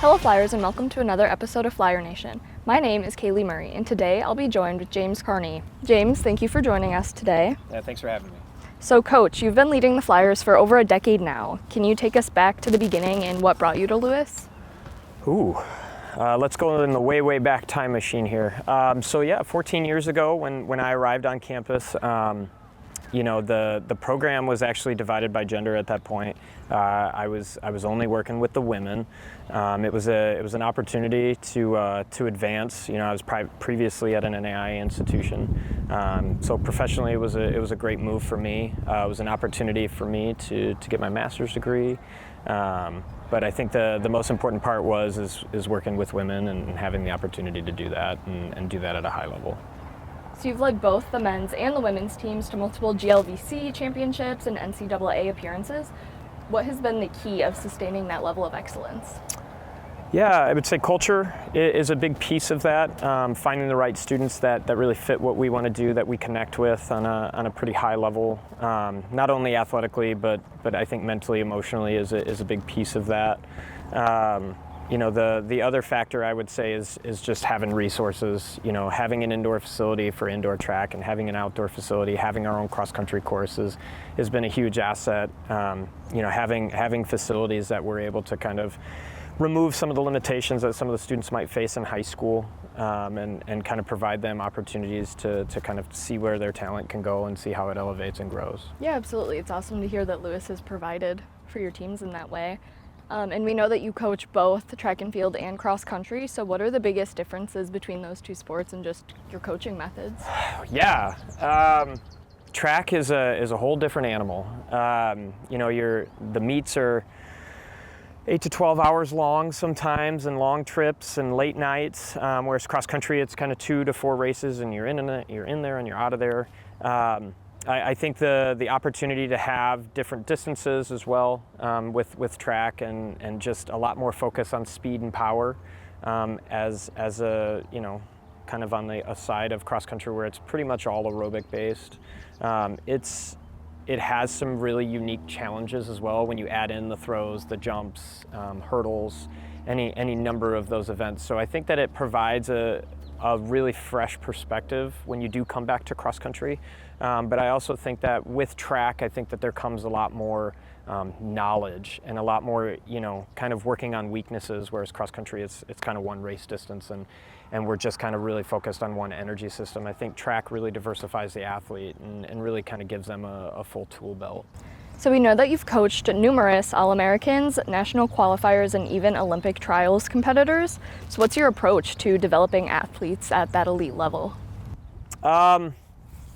Hello Flyers and welcome to another episode of Flyer Nation. My name is Kaley Murray and today I'll be joined with James Kearney. James, thank you for joining us today. Yeah, thanks for having me. So Coach, you've been leading the Flyers for over a decade now. Can you take us back to the beginning and what brought you to Lewis? Let's go in the way back time machine here. 14 years ago when I arrived on campus, the program was actually divided by gender at that point. I was only working with the women. It was an opportunity to advance. I was previously at an NAIA institution, so professionally it was a great move for me. It was an opportunity for me to get my master's degree. But I think the most important part is working with women and having the opportunity to do that and do that at a high level. So you've led both the men's and the women's teams to multiple GLVC championships and NCAA appearances. What has been the key of sustaining that level of excellence? Yeah, I would say culture is a big piece of that. Finding the right students that really fit what we want to do, that we connect with on a pretty high level, not only athletically, but I think mentally, emotionally is a big piece of that. The other factor I would say is just having resources, having an indoor facility for indoor track and having an outdoor facility, having our own cross-country courses has been a huge asset. Having facilities that we're able to kind of remove some of the limitations that some of the students might face in high school, and kind of provide them opportunities to kind of see where their talent can go and see how it elevates and grows. Yeah, absolutely. It's awesome to hear that Lewis has provided for your teams in that way. And we know that you coach both track and field and cross country. So what are the biggest differences between those two sports and just your coaching methods? Yeah, track is a whole different animal. The meets are 8 to 12 hours long sometimes, and long trips and late nights. Whereas cross country, it's kind of 2 to 4 races, and you're in there and you're out of there. I think the opportunity to have different distances as well with track and just a lot more focus on speed and power as a kind of on the side of cross country where it's pretty much all aerobic based. It has some really unique challenges as well when you add in the throws, the jumps, hurdles, any number of those events. So I think that it provides a really fresh perspective when you do come back to cross country. But I also think that with track, I think that there comes a lot more knowledge and a lot more, kind of working on weaknesses, whereas cross country, it's kind of one race distance and we're just kind of really focused on one energy system. I think track really diversifies the athlete and really kind of gives them a full tool belt. So we know that you've coached numerous All-Americans, national qualifiers, and even Olympic trials competitors. So what's your approach to developing athletes at that elite level?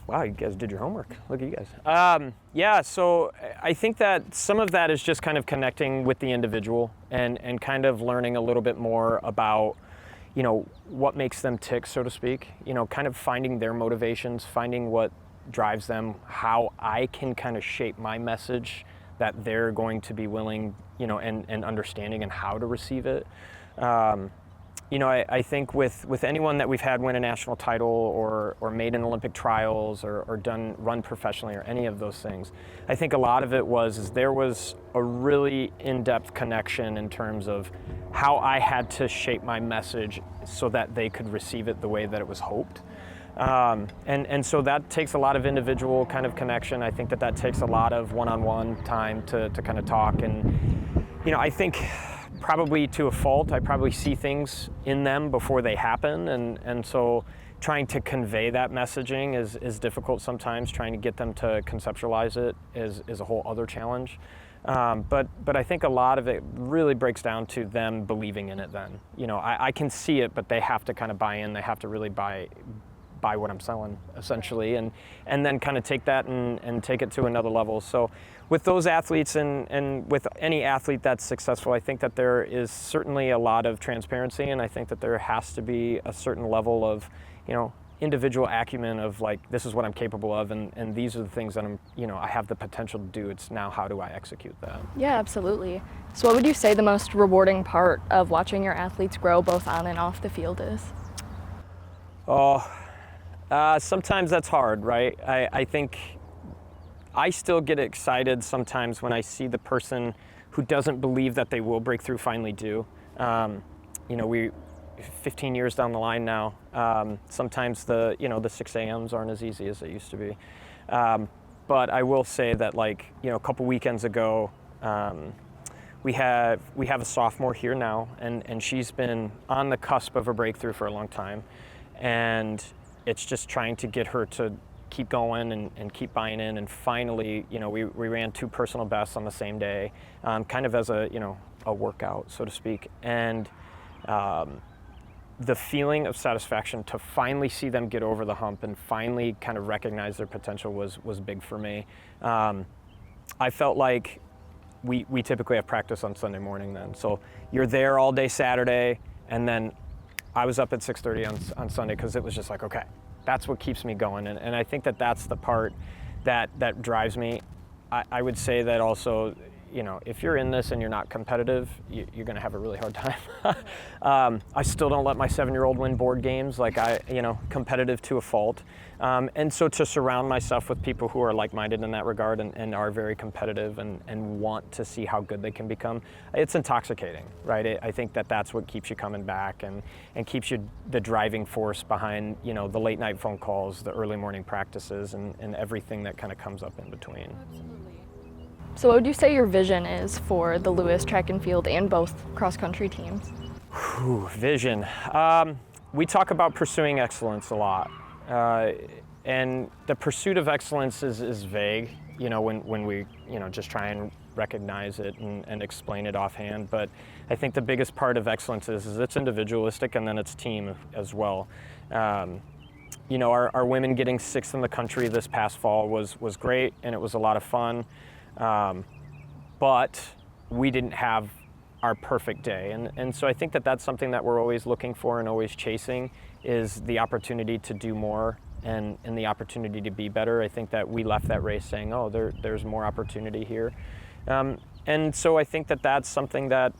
Wow, you guys did your homework. Look at you guys. So I think that some of that is just kind of connecting with the individual and kind of learning a little bit more about, what makes them tick, so to speak. Kind of finding their motivations, finding what drives them, how I can kind of shape my message that they're going to be willing, and understanding and how to receive it. I think with anyone that we've had win a national title or made an Olympic trials or run professionally or any of those things, I think a lot of it was there was a really in-depth connection in terms of how I had to shape my message so that they could receive it the way that it was hoped. And so that takes a lot of individual kind of connection. I think that takes a lot of one-on-one time to kind of talk. And, I think probably to a fault, I probably see things in them before they happen. And so trying to convey that messaging is difficult sometimes. Trying to get them to conceptualize it is a whole other challenge. But I think a lot of it really breaks down to them believing in it then. I can see it, but they have to kind of buy in. They have to really buy what I'm selling, essentially, and then kind of take that and take it to another level. So with those athletes and with any athlete that's successful, I think that there is certainly a lot of transparency, and I think that there has to be a certain level of, individual acumen of like, this is what I'm capable of, and these are the things that I have the potential to do. It's now how do I execute that? Yeah, absolutely. So what would you say the most rewarding part of watching your athletes grow both on and off the field is? Sometimes that's hard, right? I think I still get excited sometimes when I see the person who doesn't believe that they will break through finally do. We 15 years down the line now, sometimes the 6 a.m.s aren't as easy as they used to be. But I will say that, a couple weekends ago, we have a sophomore here now, and she's been on the cusp of a breakthrough for a long time. And it's just trying to get her to keep going and keep buying in. And finally, we ran 2 personal bests on the same day, kind of as a workout, so to speak. And the feeling of satisfaction to finally see them get over the hump and finally kind of recognize their potential was big for me. I felt like we typically have practice on Sunday morning then. So you're there all day Saturday, and then I was up at 6:30 on Sunday because it was just like, okay, that's what keeps me going. And I think that's the part that drives me. I would say that also, if you're in this and you're not competitive, you're going to have a really hard time. I still don't let my 7-year-old win board games, competitive to a fault. And so to surround myself with people who are like-minded in that regard and are very competitive and want to see how good they can become, it's intoxicating, right? I think that's what keeps you coming back and keeps you the driving force behind, the late night phone calls, the early morning practices, and everything that kind of comes up in between. Absolutely. So what would you say your vision is for the Lewis track and field and both cross-country teams? Vision. We talk about pursuing excellence a lot. And the pursuit of excellence is vague, when we, just try and recognize it and explain it offhand. But I think the biggest part of excellence is it's individualistic, and then it's team as well. Our women getting 6th in the country this past fall was great, and it was a lot of fun. But we didn't have our perfect day. And so I think that's something that we're always looking for and always chasing, is the opportunity to do more and the opportunity to be better. I think that we left that race saying, oh, there's more opportunity here. And so I think that's something that,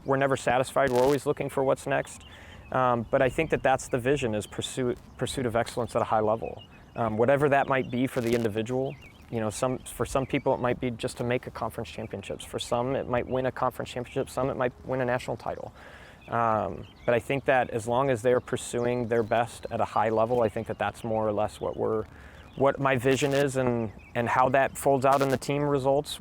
we're never satisfied. We're always looking for what's next. But I think that's the vision, is pursuit of excellence at a high level. Whatever that might be for the individual. For some people it might be just to make a conference championships. For some it might win a conference championship. Some it might win a national title. But I think that as long as they're pursuing their best at a high level, I think that's more or less what my vision is, and how that folds out in the team results.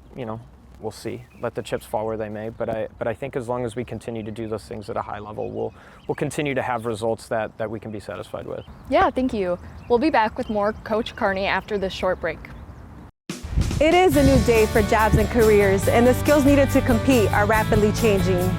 We'll see. Let the chips fall where they may. But I think as long as we continue to do those things at a high level, we'll continue to have results that we can be satisfied with. Yeah, thank you. We'll be back with more Coach Kearney after this short break. It is a new day for jobs and careers, and the skills needed to compete are rapidly changing.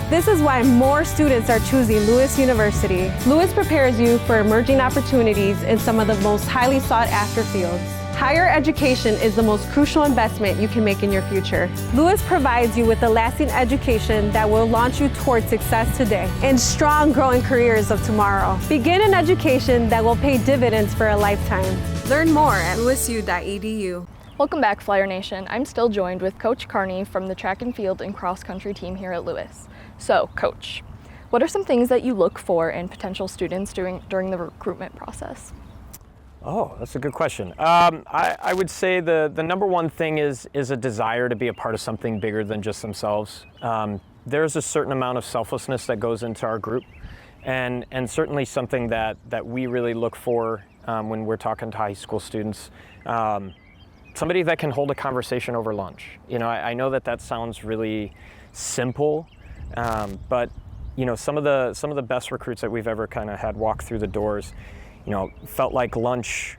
This is why more students are choosing Lewis University. Lewis prepares you for emerging opportunities in some of the most highly sought-after fields. Higher education is the most crucial investment you can make in your future. Lewis provides you with a lasting education that will launch you towards success today and strong, growing careers of tomorrow. Begin an education that will pay dividends for a lifetime. Learn more at lewisu.edu. Welcome back, Flyer Nation. I'm still joined with Coach Kearney from the track and field and cross-country team here at Lewis. So, Coach, what are some things that you look for in potential students during the recruitment process? Oh, that's a good question. I would say the number one thing is a desire to be a part of something bigger than just themselves. There's a certain amount of selflessness that goes into our group, and certainly something that we really look for when we're talking to high school students. Somebody that can hold a conversation over lunch. I know that sounds really simple, but some of the best recruits that we've ever kind of had walk through the doors, felt like lunch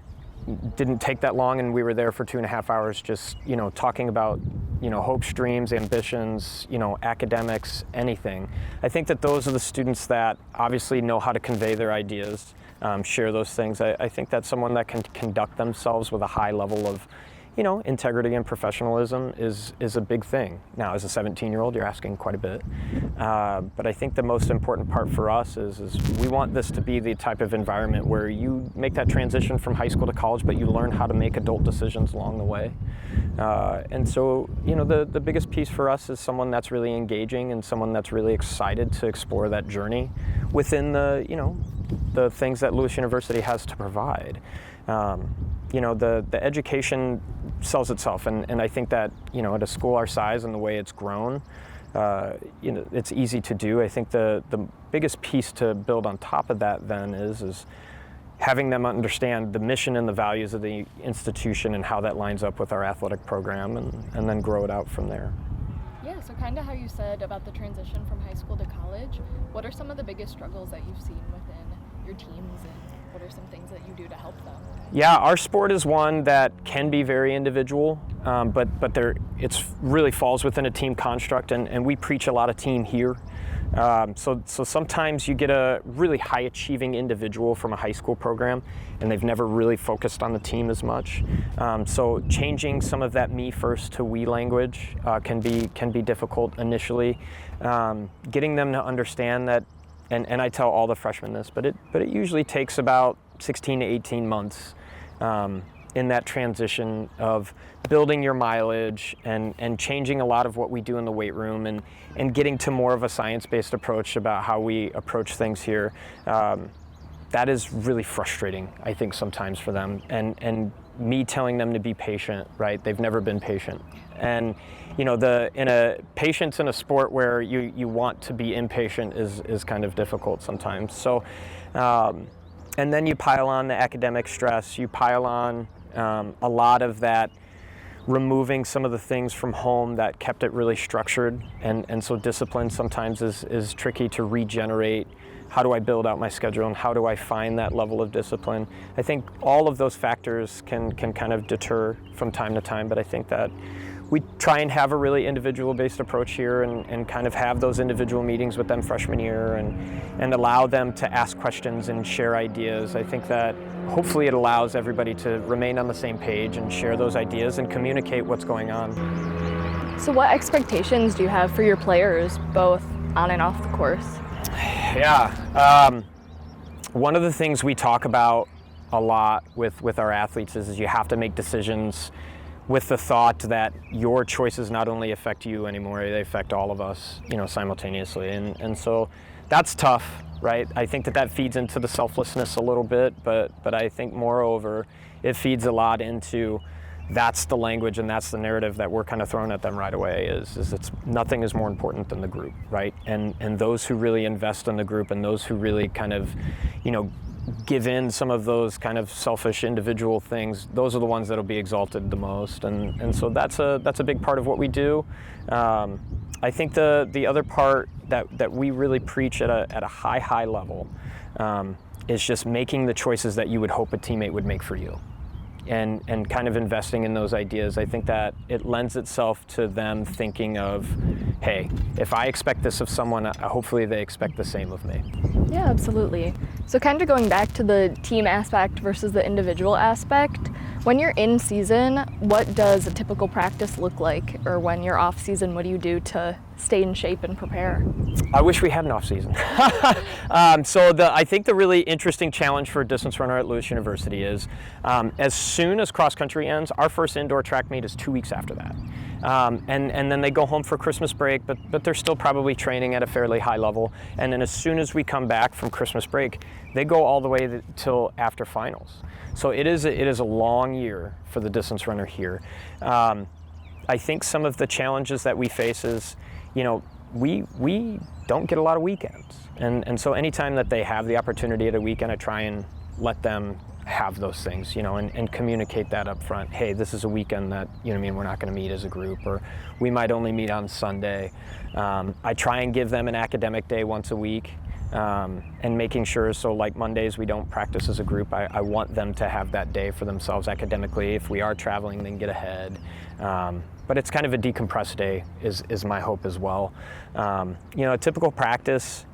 didn't take that long, and we were there for 2.5 hours just, talking about, hopes, dreams, ambitions, academics, anything. I think that those are the students that obviously know how to convey their ideas, share those things. I think that's someone that can conduct themselves with a high level of, integrity and professionalism is a big thing. Now, as a 17-year-old, you're asking quite a bit. But I think the most important part for us is we want this to be the type of environment where you make that transition from high school to college, but you learn how to make adult decisions along the way. And so, the biggest piece for us is someone that's really engaging and someone that's really excited to explore that journey within the things that Lewis University has to provide. The education sells itself, and I think that, at a school our size and the way it's grown, it's easy to do. I think the biggest piece to build on top of that then is having them understand the mission and the values of the institution and how that lines up with our athletic program, and then grow it out from there. Yeah, so kind of how you said about the transition from high school to college, what are some of the biggest struggles that you've seen within your teams, and what are some things that you do to help them? Yeah, our sport is one that can be very individual, but it's really falls within a team construct, and we preach a lot of team here. So sometimes you get a really high achieving individual from a high school program, and they've never really focused on the team as much. So changing some of that me first to we language can be difficult initially. Getting them to understand that, and I tell all the freshmen this, but it usually takes about 16 to 18 months in that transition of building your mileage and changing a lot of what we do in the weight room, and getting to more of a science-based approach about how we approach things here. That is really frustrating, I think, sometimes for them, and me telling them to be patient, right? They've never been patient. And patience in a sport where you want to be impatient is kind of difficult sometimes. So and then you pile on the academic stress, you pile on a lot of that, removing some of the things from home that kept it really structured, and so discipline sometimes is tricky to regenerate. How do I build out my schedule, and how do I find that level of discipline? I think all of those factors can kind of deter from time to time, but I think that we try and have a really individual-based approach here, and kind of have those individual meetings with them freshman year, and allow them to ask questions and share ideas. I think that hopefully it allows everybody to remain on the same page and share those ideas and communicate what's going on. So what expectations do you have for your players, both on and off the course? Yeah, one of the things we talk about a lot with our athletes is you have to make decisions with the thought that your choices not only affect you anymore, they affect all of us, simultaneously. And so that's tough, right? I think that feeds into the selflessness a little bit, but I think moreover, it feeds a lot into that's the language and that's the narrative that we're kind of throwing at them right away is it's nothing is more important than the group, right? And those who really invest in the group, and those who really kind of, give in some of those kind of selfish individual things, those are the ones that'll be exalted the most, and so that's a big part of what we do. I think the other part that we really preach at a high level is just making the choices that you would hope a teammate would make for you, and kind of investing in those ideas. I think that it lends itself to them thinking of, hey, if I expect this of someone, hopefully they expect the same of me. Yeah, absolutely. So kind of going back to the team aspect versus the individual aspect, when you're in season, what does a typical practice look like? Or when you're off season, what do you do to stay in shape and prepare? I wish we had an off season. I think the really interesting challenge for a distance runner at Lewis University is as soon as cross country ends, our first indoor track meet is 2 weeks after that. And then they go home for Christmas break, but they're still probably training at a fairly high level. And then as soon as we come back from Christmas break, they go all the way till after finals. So it is a long year for the distance runner here. I think some of the challenges that we face is, we don't get a lot of weekends. And so anytime that they have the opportunity at a weekend, I try and let them have those things, and communicate that up front. Hey, this is a weekend that, we're not going to meet as a group, or we might only meet on Sunday. I try and give them an academic day once a week, and making sure, so like Mondays we don't practice as a group. I want them to have that day for themselves academically. If we are traveling, they can get ahead. But it's kind of a decompressed day is my hope as well. A typical practice,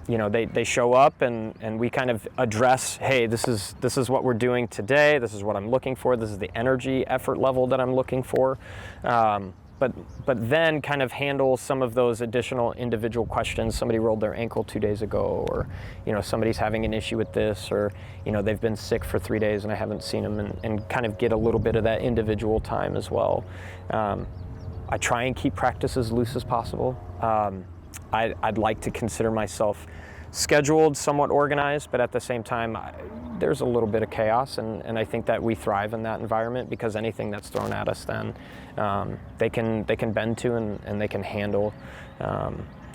they show up and we kind of address, hey, this is what we're doing today. This is what I'm looking for. This is the energy, effort level that I'm looking for. But then kind of handle some of those additional individual questions. Somebody rolled their ankle 2 days ago, or somebody's having an issue with this, or they've been sick for 3 days and I haven't seen them, and kind of get a little bit of that individual time as well. I try and keep practice as loose as possible. I'd like to consider myself scheduled, somewhat organized, but at the same time, there's a little bit of chaos, and I think that we thrive in that environment because anything that's thrown at us then they can bend to and they can handle.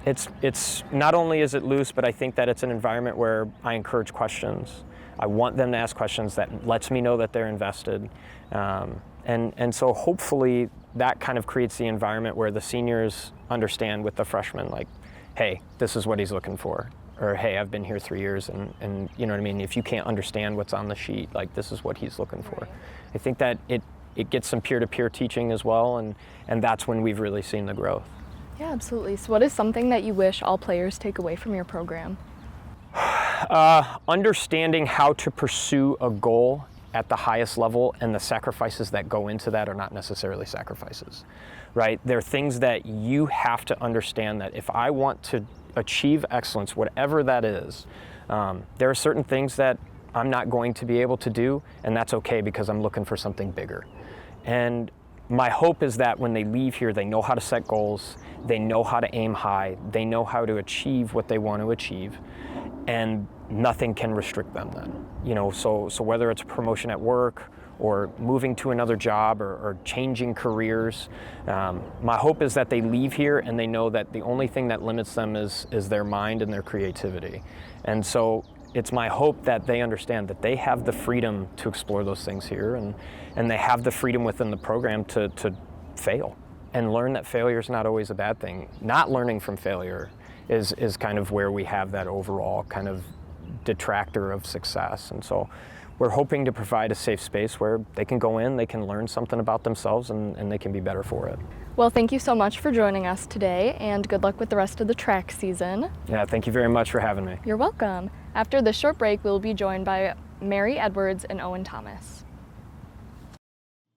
It's not only is it loose, but I think that it's an environment where I encourage questions. I want them to ask questions that lets me know that they're invested. And so hopefully that kind of creates the environment where the seniors understand with the freshmen, like, hey, this is what he's looking for. Or, hey, I've been here 3 years and you know what I mean? If you can't understand what's on the sheet, like, this is what he's looking for. I think that it gets some peer-to-peer teaching as well, and that's when we've really seen the growth. Yeah, absolutely. So what is something that you wish all players take away from your program? Understanding how to pursue a goal at the highest level, and the sacrifices that go into that are not necessarily sacrifices, right? There are things that you have to understand that if I want to achieve excellence, whatever that is, there are certain things that I'm not going to be able to do, and that's okay because I'm looking for something bigger. And my hope is that when they leave here, they know how to set goals, they know how to aim high, they know how to achieve what they want to achieve, and nothing can restrict them then. You know, so whether it's a promotion at work or moving to another job or changing careers, my hope is that they leave here and they know that the only thing that limits them is their mind and their creativity. And so it's my hope that they understand that they have the freedom to explore those things here, and they have the freedom within the program to fail and learn that failure is not always a bad thing. Not learning from failure is kind of where we have that overall kind of detractor of success. And so we're hoping to provide a safe space where they can go in, they can learn something about themselves, and they can be better for it. Well, thank you so much for joining us today, and good luck with the rest of the track season. Yeah, thank you very much for having me. You're welcome. After this short break, we'll be joined by Mary Edwards and Owen Thomas.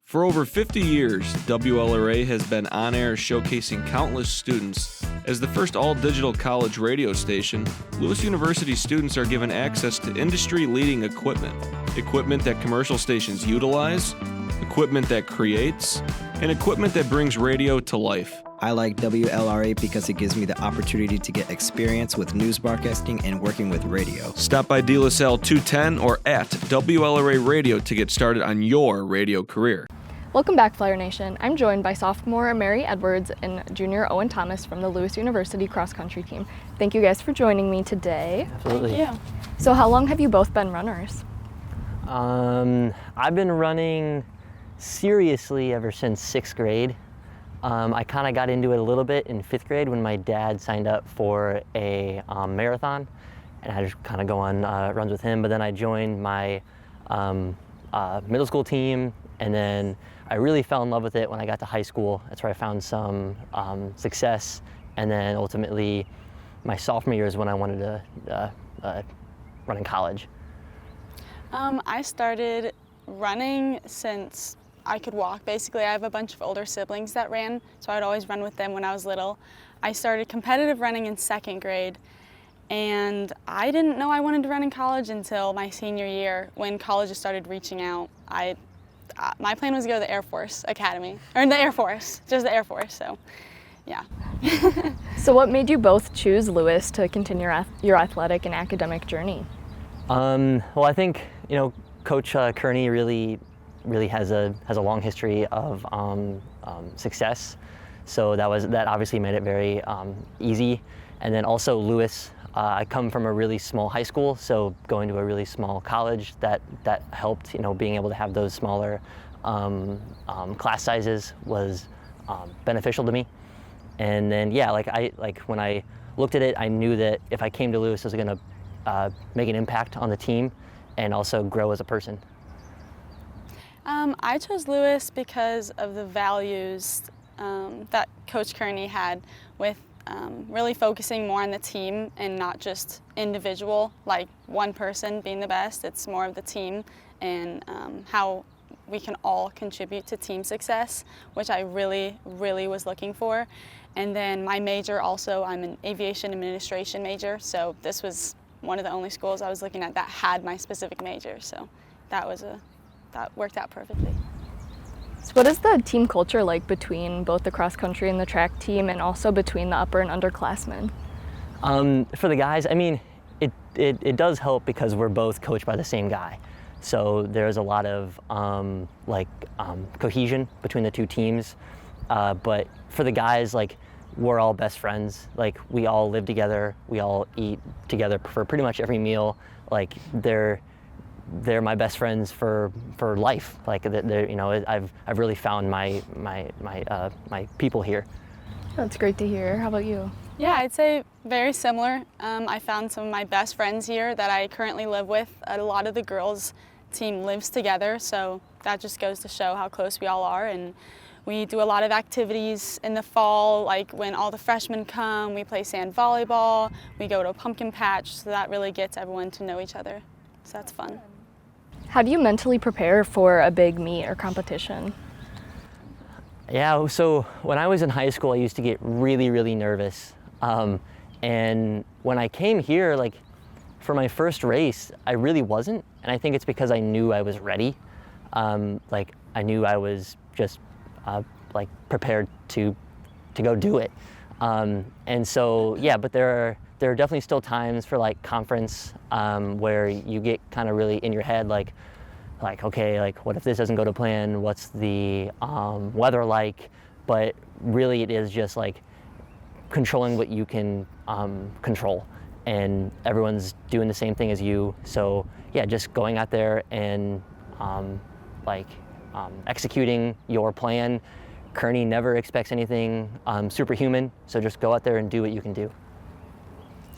For over 50 years, WLRA has been on air showcasing countless students. As the first all-digital college radio station, Lewis University students are given access to industry-leading equipment that commercial stations utilize, equipment that creates, and equipment that brings radio to life. I like WLRA because it gives me the opportunity to get experience with news broadcasting and working with radio. Stop by De La Salle 210 or at WLRA Radio to get started on your radio career. Welcome back, Flyer Nation. I'm joined by sophomore Mary Edwards and junior Owen Thomas from the Lewis University cross-country team. Thank you guys for joining me today. Absolutely. Thank you. So how long have you both been runners? I've been running seriously ever since 6th grade. I kind of got into it a little bit in 5th grade when my dad signed up for a marathon, and I just kind of go on runs with him. But then I joined my middle school team, and then I really fell in love with it when I got to high school. That's where I found some success, and then ultimately my sophomore year is when I wanted to run in college. I started running since I could walk. Basically, I have a bunch of older siblings that ran, so I'd always run with them when I was little. I started competitive running in 2nd grade, and I didn't know I wanted to run in college until my senior year when colleges started reaching out. My plan was to go to the Air Force Academy, or the Air Force, just the Air Force, so yeah. So what made you both choose Lewis to continue your athletic and academic journey? Well, I think, you know, Coach Kearney really has a long history of success, so that obviously made it very easy. And then also Lewis, I come from a really small high school, so going to a really small college that helped. You know, being able to have those smaller class sizes was beneficial to me. And then when I looked at it, I knew that if I came to Lewis, I was going to make an impact on the team and also grow as a person. I chose Lewis because of the values that Coach Kearney had with really focusing more on the team and not just individual, like one person being the best. It's more of the team and how we can all contribute to team success, which I really, really was looking for. And then my major also, I'm an aviation administration major, so this was one of the only schools I was looking at that had my specific major, so that worked out perfectly. So what is the team culture like between both the cross country and the track team, and also between the upper and underclassmen? For the guys, I mean, it does help because we're both coached by the same guy. So there's a lot of cohesion between the two teams. But for the guys, like, we're all best friends. Like, we all live together. We all eat together for pretty much every meal. Like, they're my best friends for life. Like, they're, you know, I've really found my people here. That's great to hear. How about you? Yeah, I'd say very similar. I found some of my best friends here that I currently live with. A lot of the girls' team lives together, so that just goes to show how close we all are. And we do a lot of activities in the fall, like when all the freshmen come, we play sand volleyball, we go to a pumpkin patch, so that really gets everyone to know each other. So that's fun. How do you mentally prepare for a big meet or competition? Yeah, so when I was in high school, I used to get really, really nervous. And when I came here, like, for my first race, I really wasn't. And I think it's because I knew I was ready. Like, I knew I was just prepared to go do it. And so, yeah, but there are definitely still times for, like, conference where you get kind of really in your head, like, okay, like, what if this doesn't go to plan? What's the weather like? But really, it is just like controlling what you can control, and everyone's doing the same thing as you. So yeah, just going out there and executing your plan. Kearney never expects anything superhuman, so just go out there and do what you can do.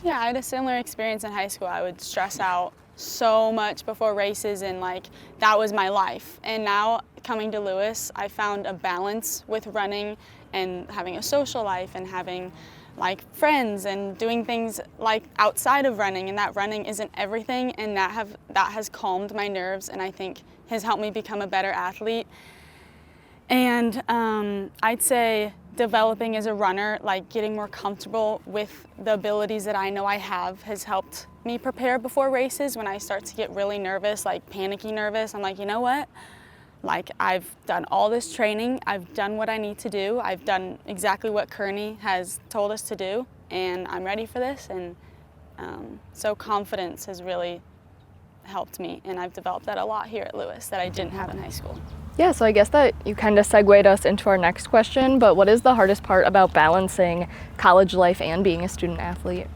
Yeah, I had a similar experience in high school. I would stress out so much before races, and like, that was my life. And now coming to Lewis, I found a balance with running and having a social life and having like friends and doing things like outside of running, and that running isn't everything, and that has calmed my nerves and I think has helped me become a better athlete. And I'd say developing as a runner, like getting more comfortable with the abilities that I know I have, has helped me prepare before races. When I start to get really nervous, like panicky nervous, I'm like, you know what? Like, I've done all this training, I've done what I need to do, I've done exactly what Kearney has told us to do, and I'm ready for this. And so confidence has really helped me, and I've developed that a lot here at Lewis that I didn't have in high school. Yeah, so I guess that you kind of segued us into our next question, but what is the hardest part about balancing college life and being a student athlete?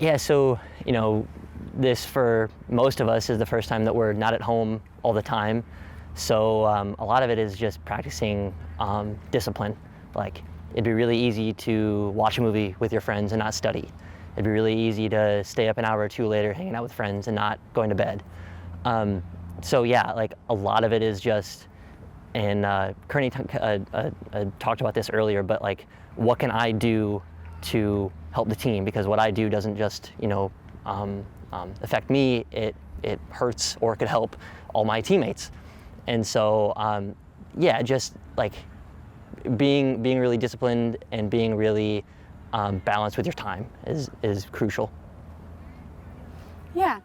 Yeah, so, you know, this for most of us is the first time that we're not at home all the time. So a lot of it is just practicing discipline. Like, it'd be really easy to watch a movie with your friends and not study. It'd be really easy to stay up an hour or two later hanging out with friends and not going to bed. So yeah, like, a lot of it is just, and Kearney talked about this earlier, but like, what can I do to help the team? Because what I do doesn't just, you know, affect me, it hurts, or it could help all my teammates. And so, yeah, just like being really disciplined and being really balanced with your time is crucial. Yeah.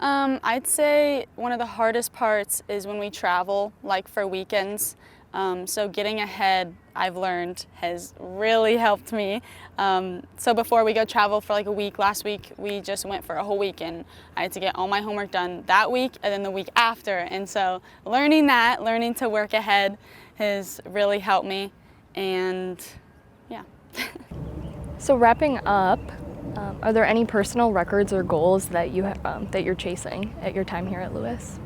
I'd say one of the hardest parts is when we travel, like for weekends. So getting ahead, I've learned, has really helped me. So before we go travel for like a week, last week we just went for a whole week, and I had to get all my homework done that week and then the week after. And so learning to work ahead has really helped me. And yeah. So wrapping up, are there any personal records or goals that you that you're chasing at your time here at Lewis?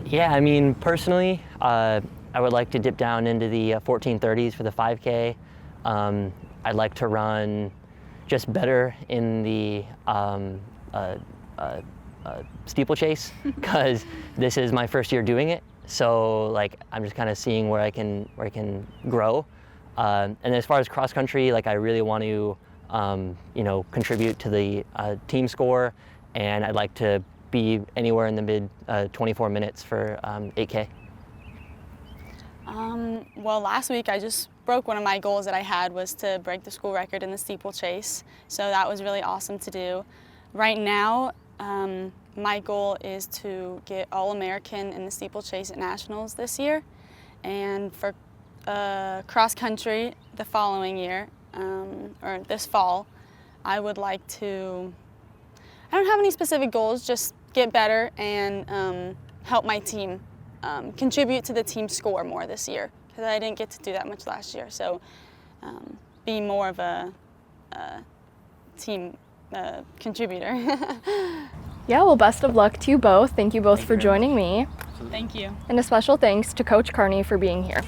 Yeah, I mean, personally, I would like to dip down into the 1430s for the 5K. I'd like to run just better in the steeplechase, because this is my first year doing it. So like, I'm just kind of seeing where I can grow. And as far as cross country, like, I really want to you know, contribute to the team score, and I'd like to be anywhere in the mid 24 minutes for 8K. Well, last week I just broke one of my goals that I had, was to break the school record in the steeplechase. So that was really awesome to do. Right now, my goal is to get All-American in the steeplechase at Nationals this year. And for cross country the following year, or this fall, I would like to I don't have any specific goals, just get better and help my team contribute to the team score more this year, because I didn't get to do that much last year. So be more of a team contributor. Yeah, well, best of luck to you both. Thank you both for joining me. Thank you. And a special thanks to Coach Kearney for being here.